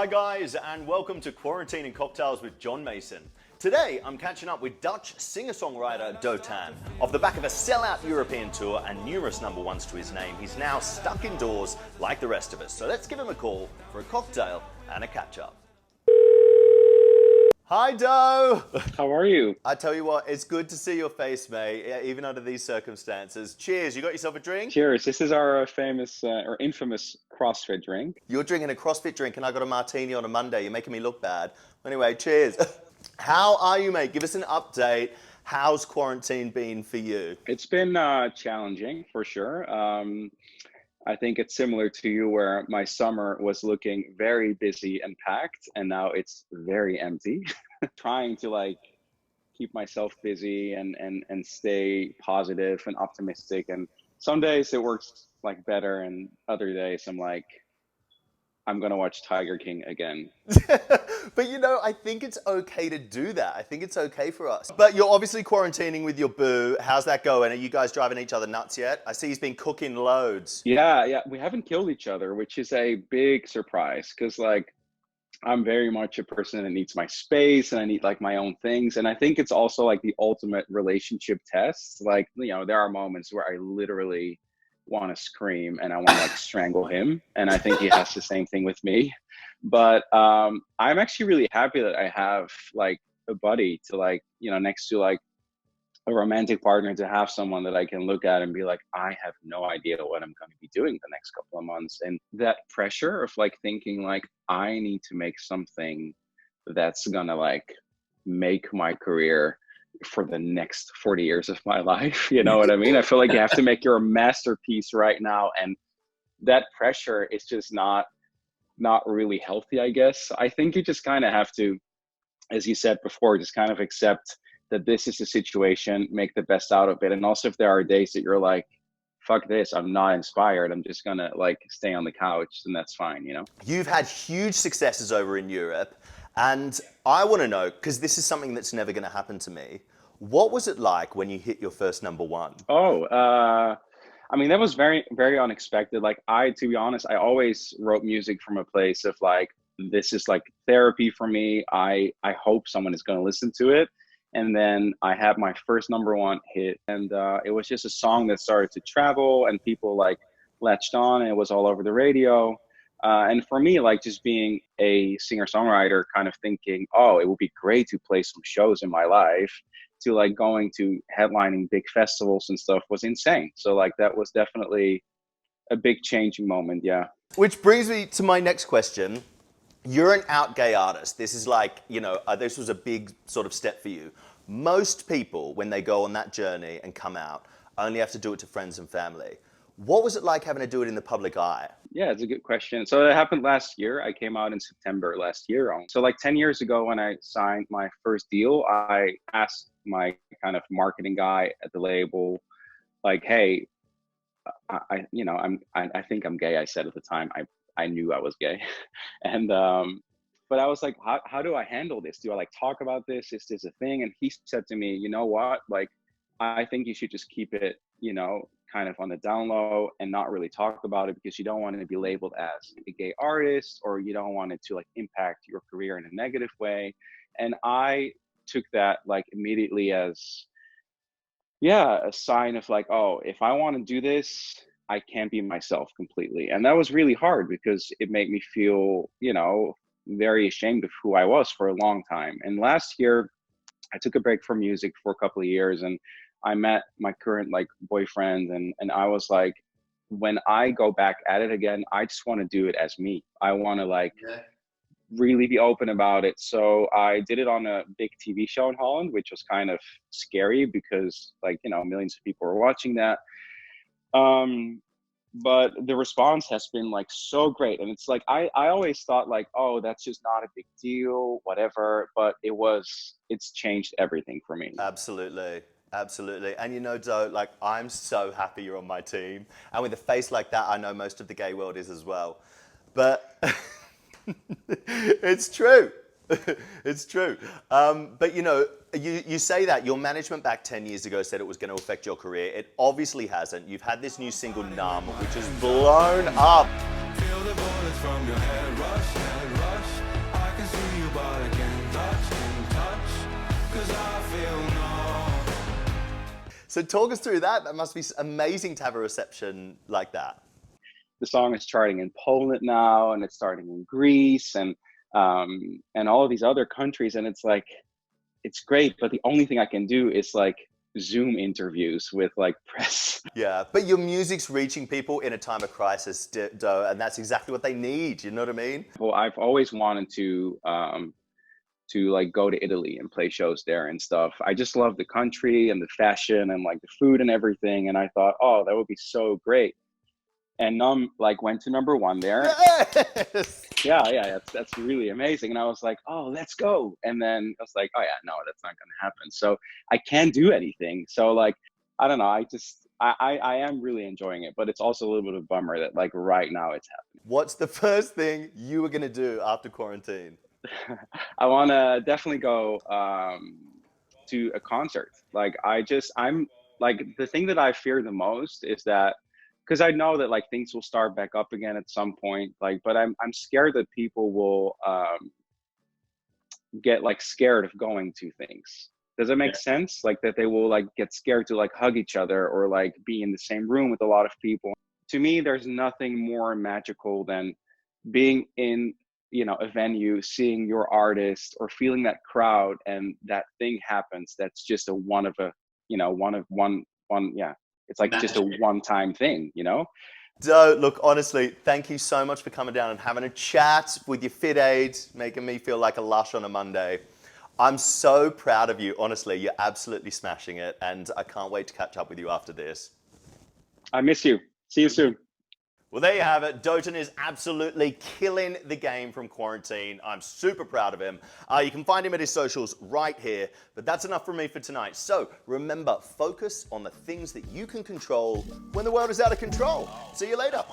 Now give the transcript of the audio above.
Hi guys, and welcome to Quarantine and Cocktails with John Mason. Today, I'm catching up with Dutch singer-songwriter Dotan. Off the back of a sellout European tour and numerous number ones to his name, he's now stuck indoors like the rest of us. So let's give him a call for a cocktail and a catch-up. Hi, Do! How are you? I tell you what, it's good to see your face, mate, even under these circumstances. Cheers, you got yourself a drink? Cheers. This is our famous or infamous CrossFit drink. You're drinking a CrossFit drink and I got a martini on a Monday. You're making me look bad. Anyway, cheers. How are you, mate? Give us an update. How's quarantine been for you? It's been challenging for sure. I think it's similar to you where my summer was looking very busy and packed and now it's very empty. Trying to keep myself busy and stay positive and optimistic. And some days it works better and other days I'm gonna watch Tiger King again. But I think it's okay to do that. I think it's okay for us. But you're obviously quarantining with your boo. How's that going? Are you guys driving each other nuts yet? I see he's been cooking loads. Yeah. We haven't killed each other, which is a big surprise because I'm very much a person that needs my space and I need my own things. And I think it's also the ultimate relationship test. There are moments where I literally want to scream and I want to strangle him. And I think he has the same thing with me. But I'm actually really happy that I have a buddy to next to a romantic partner, to have someone that I can look at and be I have no idea what I'm going to be doing the next couple of months. And that pressure of thinking I need to make something that's going to make my career for the next 40 years of my life. You know what I mean? I feel you have to make your masterpiece right now. And that pressure is just not really healthy, I guess. I think you just kind of have to, as you said before, just kind of accept that this is the situation, make the best out of it. And also if there are days that you're fuck this, I'm not inspired, I'm just gonna stay on the couch, then that's fine, You've had huge successes over in Europe, and I want to know, because this is something that's never going to happen to me, what was it like when you hit your first number one? That was very, very unexpected. To be honest, I always wrote music from a place of this is therapy for me. I hope someone is going to listen to it. And then I had my first number one hit, and it was just a song that started to travel and people latched on, and it was all over the radio. And for me, just being a singer-songwriter, kind of thinking, oh, it would be great to play some shows in my life, to going to headlining big festivals and stuff was insane. So that was definitely a big changing moment, yeah. Which brings me to my next question. You're an out gay artist. This is this was a big sort of step for you. Most people, when they go on that journey and come out, only have to do it to friends and family. What was it like having to do it in the public eye? Yeah, it's a good question. So it happened last year. I came out in September last year. So 10 years ago when I signed my first deal, I asked my kind of marketing guy at the label, hey, I think I'm gay. I said at the time, I knew I was gay. And, but I was how do I handle this? Do I talk about this? Is this a thing? And he said to me, you know what? I think you should just keep it, kind of on the down low and not really talk about it, because you don't want to be labeled as a gay artist, or you don't want it to impact your career in a negative way. And I took that immediately as, a sign of oh, if I want to do this, I can't be myself completely. And that was really hard because it made me feel, very ashamed of who I was for a long time. And last year I took a break from music for a couple of years, and I met my current boyfriend, and I was when I go back at it again, I just want to do it as me. I want to really be open about it. So I did it on a big TV show in Holland, which was kind of scary because millions of people were watching that. But the response has been so great. And it's I always thought oh, that's just not a big deal, whatever. But it's changed everything for me. Absolutely. Absolutely. And Doe, I'm so happy you're on my team. And with a face like that, I know most of the gay world is as well. But it's true. It's true. But you say that your management back 10 years ago said it was going to affect your career. It obviously hasn't. You've had this new single, Numb, which has blown up. Feel the bullets from your head rush, So talk us through that. That must be amazing to have a reception like that. The song is charting in Poland now, and it's starting in Greece, and all of these other countries. And it's like, it's great, but the only thing I can do is like Zoom interviews with like press. Yeah, but your music's reaching people in a time of crisis, Do, and that's exactly what they need. You know what I mean? Well, I've always wanted to like go to Italy and play shows there and stuff. I just love the country and the fashion and like the food and everything. And I thought, oh, that would be so great. And Numb like went to #1 there. Yes! Yeah, that's really amazing. And I was like, oh, let's go. And then I was like, oh yeah, no, that's not gonna happen. So I can't do anything. So like, I don't know. I am really enjoying it, but it's also a little bit of a bummer that like right now it's happening. What's the first thing you were gonna do after quarantine? I want to definitely go to a concert. Like I'm like, the thing that I fear the most is that, because I know that like things will start back up again at some point, like, but I'm scared that people will get like scared of going to things. Does it make sense? Like that they will like get scared to like hug each other or like be in the same room with a lot of people. To me, there's nothing more magical than being in, you know, a venue, seeing your artist or feeling that crowd, and that thing happens. That's just a one of a, you know, one. Yeah. It's like just a one-time thing, you know? Do, look, honestly, thank you so much for coming down and having a chat with your fit aid, making me feel like a lush on a Monday. I'm so proud of you, honestly. You're absolutely smashing it, and I can't wait to catch up with you after this. I miss you. See you soon. Well, there you have it. Dotan is absolutely killing the game from quarantine. I'm super proud of him. You can find him at his socials right here. But that's enough from me for tonight. So remember, focus on the things that you can control when the world is out of control. See you later.